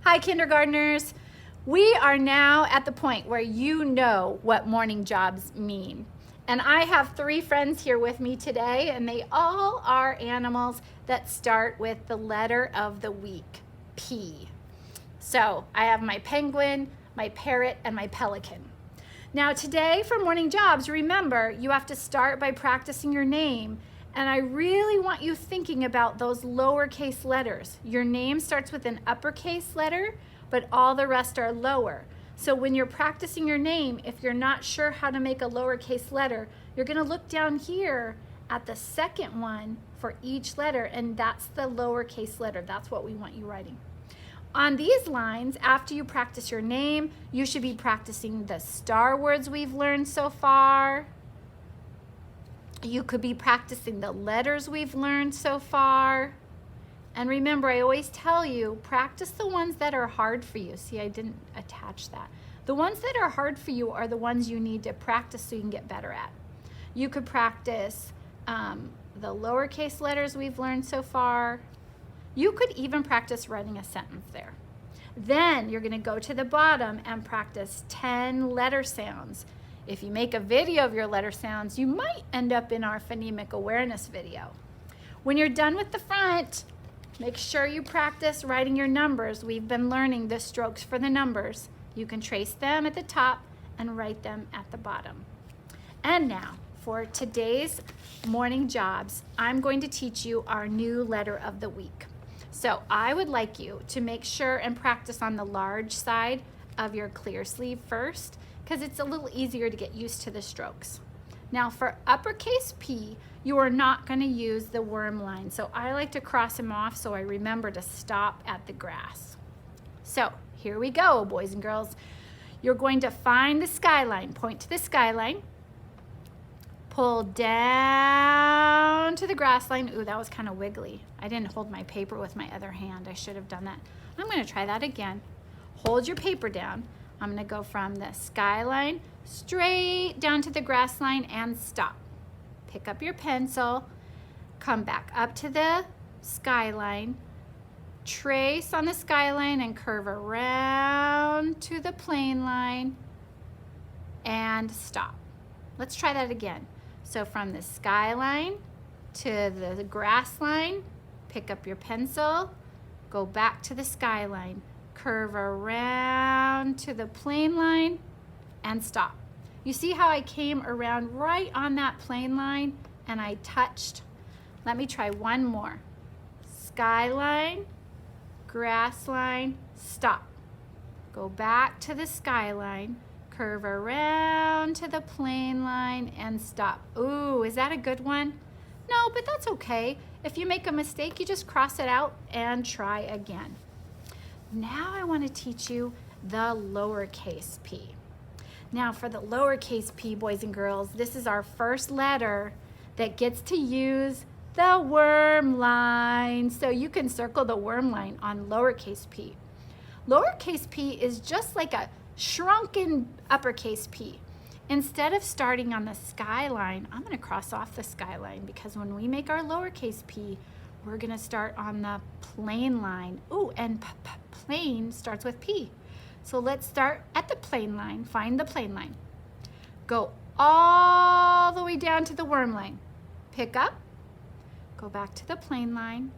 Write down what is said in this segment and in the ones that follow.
Hi, kindergartners. We are now at the point where you know what morning jobs mean. And I have 3 friends here with me today, and they all are animals that start with the letter of the week, P. So I have my penguin, my parrot, and my pelican. Now today for morning jobs, remember, you have to start by practicing your name. And I really want you thinking about those lowercase letters. Your name starts with an uppercase letter, but all the rest are lower. So when you're practicing your name, if you're not sure how to make a lowercase letter, you're gonna look down here at the second one for each letter, and that's the lowercase letter. That's what we want you writing. On these lines, after you practice your name, you should be practicing the star words we've learned so far. You could be practicing the letters we've learned so far. And remember, I always tell you, practice the ones that are hard for you. See, I didn't attach that. The ones that are hard for you are the ones you need to practice so you can get better at. You could practice the lowercase letters we've learned so far. You could even practice writing a sentence there. Then you're gonna go to the bottom and practice 10 letter sounds. If you make a video of your letter sounds, you might end up in our phonemic awareness video. When you're done with the front, make sure you practice writing your numbers. We've been learning the strokes for the numbers. You can trace them at the top and write them at the bottom. And now, for today's morning jobs, I'm going to teach you our new letter of the week. So I would like you to make sure and practice on the large side of your clear sleeve first, because it's a little easier to get used to the strokes. Now for uppercase P, you are not going to use the worm line. So I like to cross them off so I remember to stop at the grass. So here we go, boys and girls. You're going to find the skyline, point to the skyline, pull down to the grass line. Ooh, that was kind of wiggly. I didn't hold my paper with my other hand. I should have done that. I'm going to try that again. Hold your paper down. I'm gonna go from the skyline straight down to the grass line and stop. Pick up your pencil, come back up to the skyline, trace on the skyline and curve around to the plane line and stop. Let's try that again. So from the skyline to the grass line, pick up your pencil, go back to the skyline, curve around to the plane line and stop. You see how I came around right on that plane line and I touched? Let me try one more. Skyline, grass line, stop. Go back to the skyline, curve around to the plane line and stop. Ooh, is that a good one? No, but that's okay. If you make a mistake, you just cross it out and try again. Now I want to teach you the lowercase p. Now for the lowercase p, boys and girls, this is our first letter that gets to use the worm line. So you can circle the worm line on lowercase p. Lowercase p is just like a shrunken uppercase p. Instead of starting on the skyline, I'm going to cross off the skyline because when we make our lowercase p, we're gonna start on the plane line. Ooh, and plane starts with P. So let's start at the plane line, find the plane line. Go all the way down to the worm line. Pick up, go back to the plane line,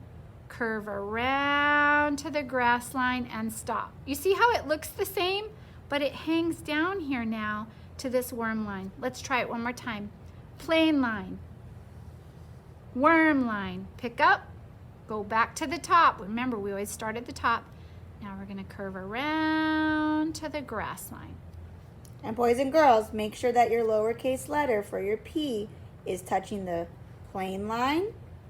curve around to the grass line and stop. You see how it looks the same, but it hangs down here now to this worm line. Let's try it one more time. Plane line, worm line, pick up, go back to the top. Remember, we always start at the top. Now we're gonna curve around to the grass line. And boys and girls, make sure that your lowercase letter for your P is touching the plane line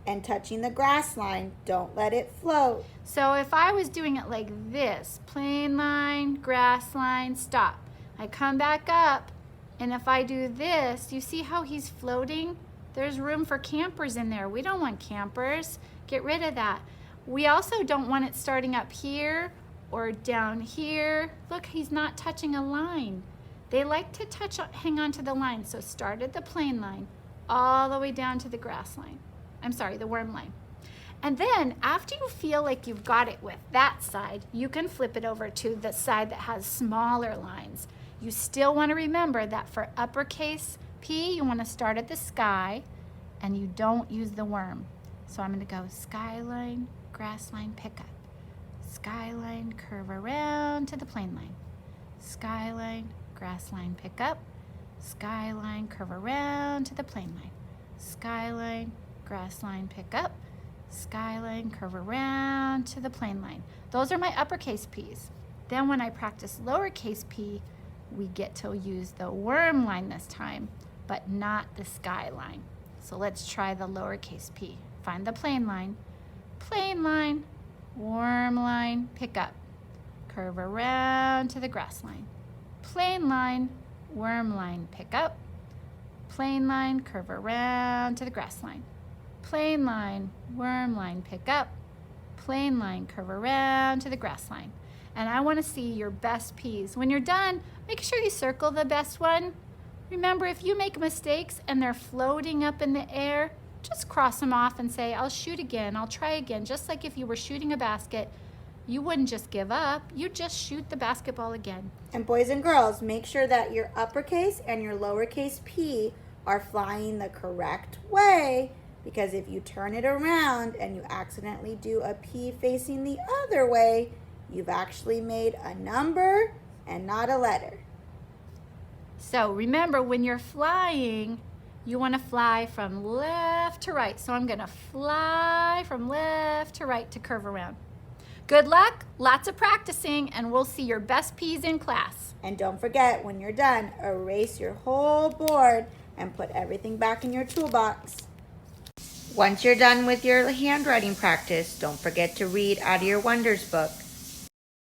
and touching the grass line. Don't let it float. So if I was doing it like this, plane line, grass line, stop. I come back up, and if I do this, you see how he's floating? There's room for campers in there. We don't want campers. Get rid of that. We also don't want it starting up here or down here. Look, he's not touching a line. They like to hang on to the line. So start at the plane line all the way down to the grass line. I'm sorry, the worm line. And then after you feel like you've got it with that side, you can flip it over to the side that has smaller lines. You still want to remember that for uppercase P, you want to start at the sky and you don't use the worm. So I'm going to go skyline, grass line, pick up. Skyline, curve around to the plane line. Skyline, grass line, pick up. Skyline, curve around to the plane line. Skyline, grass line, pick up. Skyline, curve around to the plane line. Those are my uppercase P's. Then when I practice lowercase p, we get to use the worm line this time, but not the skyline. So let's try the lowercase p. Find the plane line, worm line, pick up. Curve around to the grass line. Plane line, worm line, pick up. Plane line, curve around to the grass line. Plane line, worm line, pick up. Plane line, curve around to the grass line. And I want to see your best P's. When you're done, make sure you circle the best one. Remember, if you make mistakes and they're floating up in the air, just cross them off and say, I'll shoot again, I'll try again. Just like if you were shooting a basket, you wouldn't just give up, you'd just shoot the basketball again. And boys and girls, make sure that your uppercase and your lowercase p are flying the correct way, because if you turn it around and you accidentally do a P facing the other way, you've actually made a number and not a letter. So remember, when you're flying, you want to fly from left to right. So I'm going to fly from left to right to curve around. Good luck, lots of practicing, and we'll see your best P's in class. And don't forget, when you're done, erase your whole board and put everything back in your toolbox. Once you're done with your handwriting practice, don't forget to read out of your Wonders book.